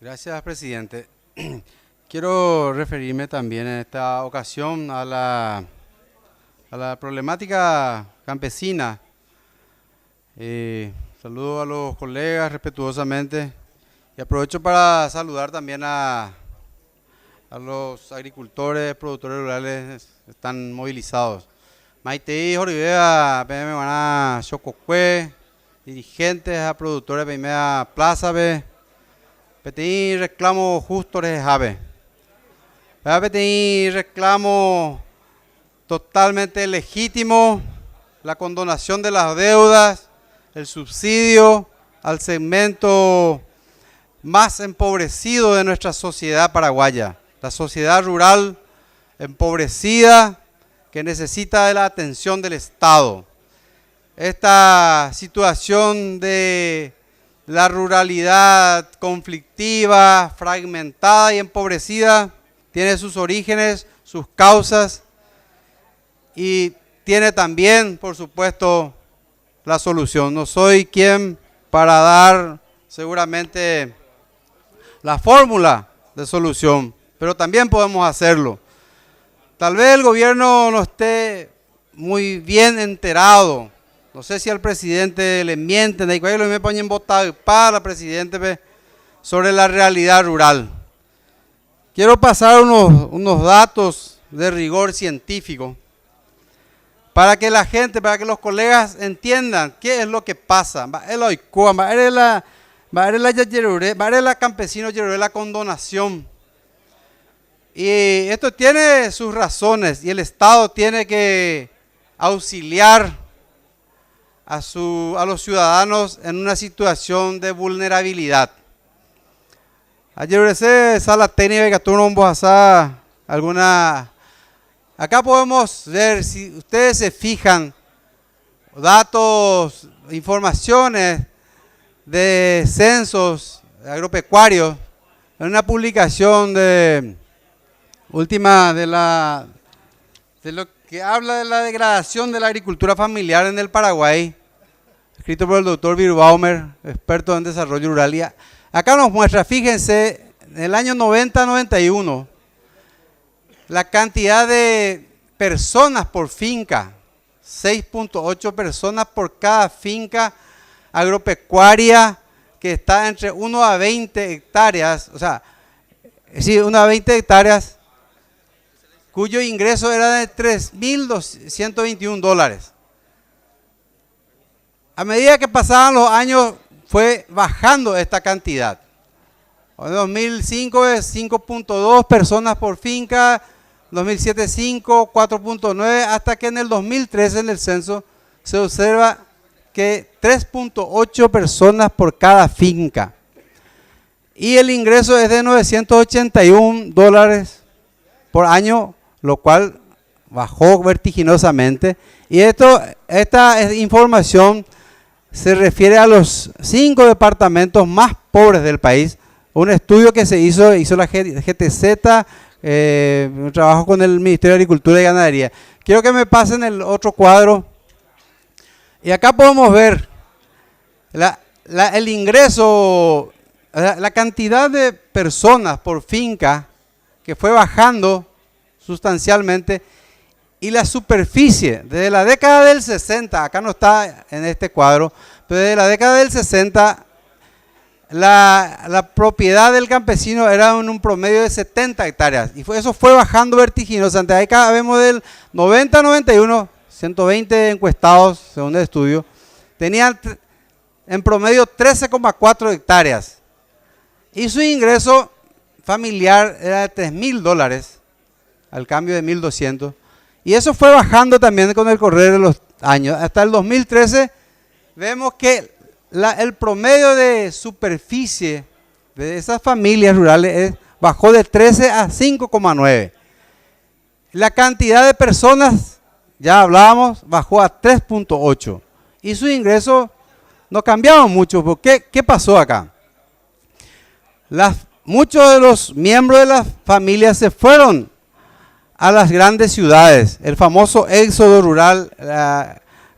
Gracias, presidente. Quiero referirme también en esta ocasión a la problemática campesina. Saludo a los colegas respetuosamente y aprovecho para saludar también a los agricultores, productores rurales que están movilizados. Maite Joribea, PM Maná, Chococue, dirigentes a productores de Primera Plaza, PTI reclamo justo de Jave. PTI reclamo totalmente legítimo la condonación de las deudas, el subsidio al segmento más empobrecido de nuestra sociedad paraguaya, la sociedad rural empobrecida que necesita de la atención del Estado. Esta situación de la ruralidad conflictiva, fragmentada y empobrecida tiene sus orígenes, sus causas y tiene también, por supuesto, la solución. No soy quien para dar seguramente la fórmula de solución, pero también podemos hacerlo. Tal vez el gobierno no esté muy bien enterado. No sé si al presidente le mienten, de cuál me ponen votado para el presidente sobre la realidad rural. Quiero pasar unos datos de rigor científico para que la gente, para que los colegas entiendan qué es lo que pasa. La campesino la condonación. Y esto tiene sus razones y el Estado tiene que auxiliar a los ciudadanos en una situación de vulnerabilidad. Ayer se sala técnica que tú no vas a alguna. Acá podemos ver, si ustedes se fijan, datos, informaciones de censos agropecuarios en una publicación última de lo que habla de la degradación de la agricultura familiar en el Paraguay, escrito por el doctor Birbaumer, experto en desarrollo rural. Y acá nos muestra, fíjense, en el año 90-91, la cantidad de personas por finca, 6.8 personas por cada finca agropecuaria que está entre 1 a 20 hectáreas, o sea, sí, 1 a 20 hectáreas, cuyo ingreso era de $3.121. A medida que pasaban los años fue bajando esta cantidad. En 2005 es 5.2 personas por finca, 2007 5, 4.9, hasta que en el 2013 en el censo se observa que 3.8 personas por cada finca. Y el ingreso es de $981 por año, lo cual bajó vertiginosamente. Y esta información se refiere a los 5 departamentos más pobres del país. Un estudio que hizo la GTZ, un trabajo con el Ministerio de Agricultura y Ganadería. Quiero que me pasen el otro cuadro. Y acá podemos ver el ingreso, la cantidad de personas por finca que fue bajando sustancialmente, y la superficie desde la década del 60, acá no está en este cuadro, pero desde la década del 60 la propiedad del campesino era en un promedio de 70 hectáreas y eso fue bajando vertiginosamente. Acá vemos del 90-91, 120 encuestados según el estudio, tenían en promedio 13,4 hectáreas y su ingreso familiar era de $3.000 al cambio de 1.200, y eso fue bajando también con el correr de los años. Hasta el 2013 vemos que el promedio de superficie de esas familias rurales bajó de 13 a 5,9. La cantidad de personas, ya hablábamos, bajó a 3.8 y su ingreso no cambiaba mucho. ¿Qué pasó acá? Muchos de los miembros de las familias se fueron a las grandes ciudades, el famoso éxodo rural,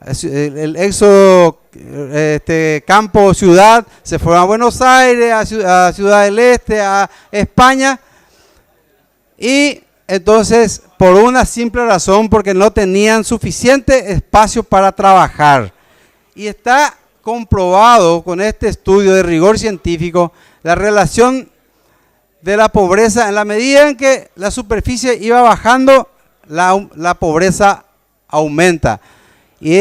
el éxodo campo-ciudad, se fueron a Buenos Aires, a Ciudad del Este, a España, y entonces por una simple razón, porque no tenían suficiente espacio para trabajar. Y está comprobado con este estudio de rigor científico la relación de la pobreza. En la medida en que la superficie iba bajando, la pobreza aumenta. Y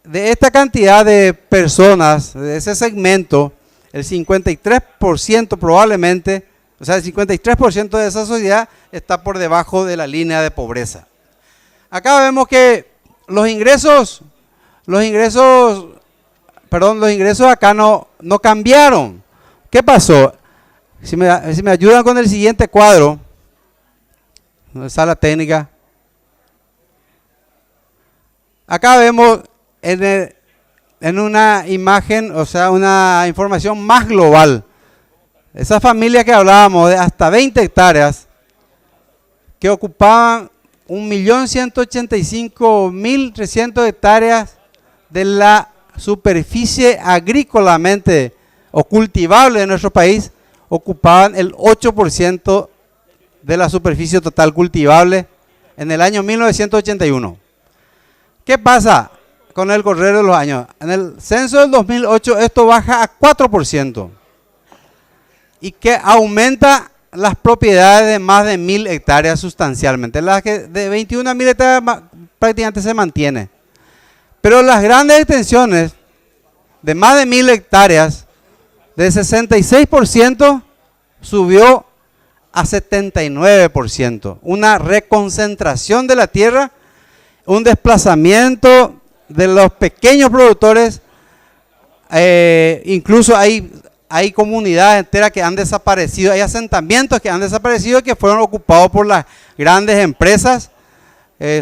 de esta cantidad de personas, de ese segmento, el 53% probablemente, o sea, el 53% de esa sociedad está por debajo de la línea de pobreza. Acá vemos que los ingresos acá no cambiaron. ¿Qué pasó? Si me ayudan con el siguiente cuadro, ¿dónde está la técnica? Acá vemos en una imagen, o sea, una información más global. Esa familia que hablábamos de hasta 20 hectáreas, que ocupaban 1.185.300 hectáreas de la superficie agrícolamente o cultivable de nuestro país, ocupaban el 8% de la superficie total cultivable en el año 1981. ¿Qué pasa con el correr de los años? En el censo del 2008 esto baja a 4% y que aumenta las propiedades de más de 1.000 hectáreas sustancialmente. Las que de 21.000 hectáreas prácticamente se mantiene. Pero las grandes extensiones de más de 1.000 hectáreas, de 66% subió a 79%. Una reconcentración de la tierra, un desplazamiento de los pequeños productores. Incluso hay comunidades enteras que han desaparecido, hay asentamientos que han desaparecido y que fueron ocupados por las grandes empresas,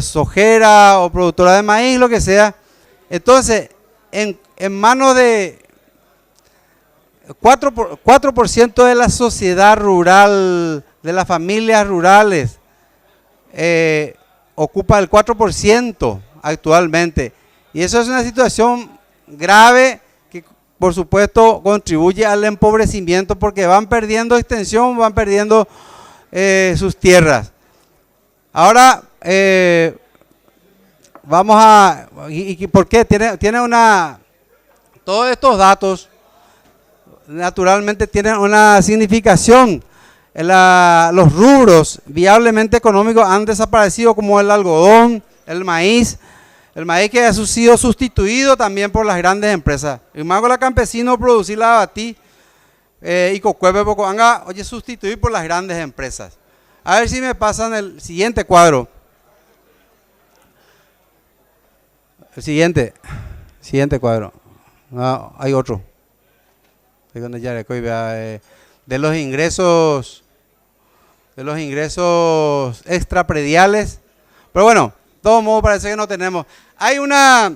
sojera o productora de maíz, lo que sea. Entonces, en manos de 4% de la sociedad rural, de las familias rurales, ocupa el 4% actualmente. Y eso es una situación grave que, por supuesto, contribuye al empobrecimiento porque van perdiendo extensión, van perdiendo sus tierras. Ahora, vamos a... ¿Y por qué? Todos estos datos naturalmente tienen una significación. Los rubros viablemente económicos han desaparecido, como el algodón, el maíz que ha sido sustituido también por las grandes empresas. El mago la campesino producir la abatí y cocuepe poco anga, oye, sustituir por las grandes empresas. A ver si me pasan el siguiente cuadro. El siguiente cuadro. No, hay otro. De los ingresos extraprediales. Pero bueno, de todos modos parece que no tenemos. Hay una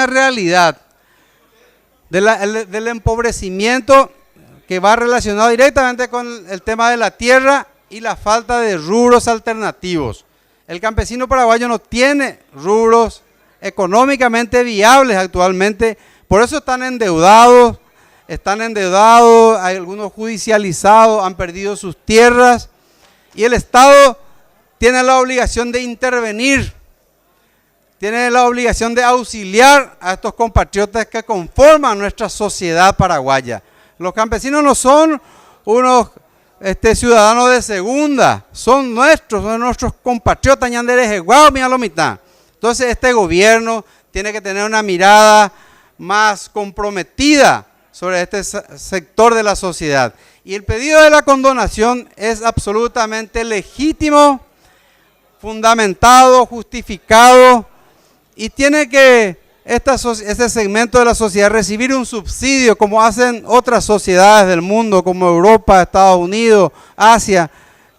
realidad del empobrecimiento que va relacionado directamente con el tema de la tierra y la falta de rubros alternativos. El campesino paraguayo no tiene rubros económicamente viables actualmente, por eso están endeudados, hay algunos judicializados, han perdido sus tierras y el Estado tiene la obligación de intervenir, tiene la obligación de auxiliar a estos compatriotas que conforman nuestra sociedad paraguaya. Los campesinos no son unos ciudadanos de segunda, son nuestros compatriotas ñanderes guau, mira lo mitad. Entonces este gobierno tiene que tener una mirada más comprometida sobre este sector de la sociedad. Y el pedido de la condonación es absolutamente legítimo, fundamentado, justificado, y tiene que este segmento de la sociedad recibir un subsidio como hacen otras sociedades del mundo como Europa, Estados Unidos, Asia,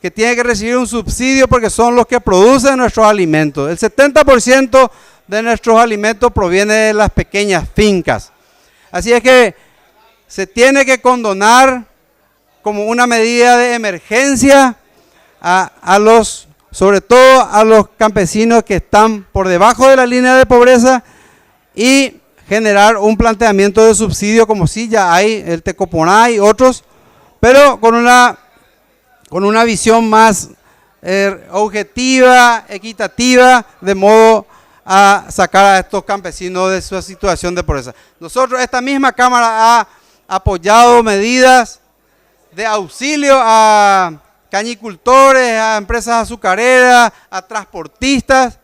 que tiene que recibir un subsidio porque son los que producen nuestros alimentos. El 70% de nuestros alimentos proviene de las pequeñas fincas. Así es que se tiene que condonar como una medida de emergencia sobre todo a los campesinos que están por debajo de la línea de pobreza y generar un planteamiento de subsidio como si ya hay el Tecoponá y otros, pero con una visión más objetiva, equitativa, de modo a sacar a estos campesinos de su situación de pobreza. Nosotros, esta misma Cámara ha apoyado medidas de auxilio a cañicultores, a empresas azucareras, a transportistas,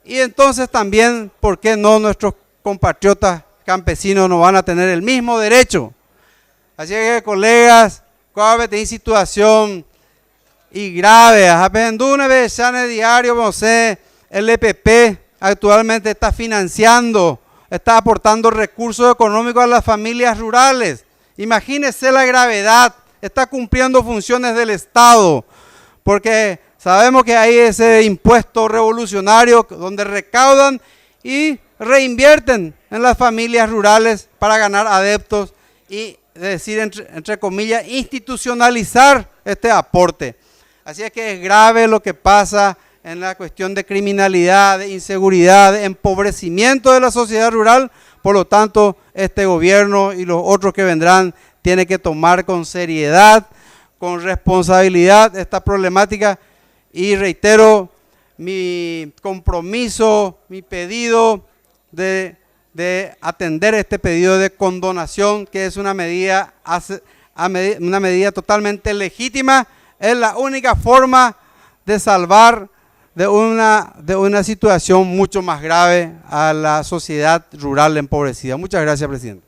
y entonces también, ¿por qué no nuestros compatriotas campesinos no van a tener el mismo derecho? Así que, colegas, cuando tenéis situación y grave, una vez en el diario, no sé, el EPP actualmente está financiando, está aportando recursos económicos a las familias rurales. Imagínense la gravedad, está cumpliendo funciones del Estado, porque sabemos que hay ese impuesto revolucionario donde recaudan y reinvierten en las familias rurales para ganar adeptos y, decir, entre comillas, institucionalizar este aporte. Así es que es grave lo que pasa en la cuestión de criminalidad, de inseguridad, de empobrecimiento de la sociedad rural. Por lo tanto, este gobierno y los otros que vendrán tienen que tomar con seriedad, con responsabilidad esta problemática, y reitero mi compromiso, mi pedido de atender este pedido de condonación, que es una medida totalmente legítima. Es la única forma de salvar de una situación mucho más grave a la sociedad rural empobrecida. Muchas gracias, presidente.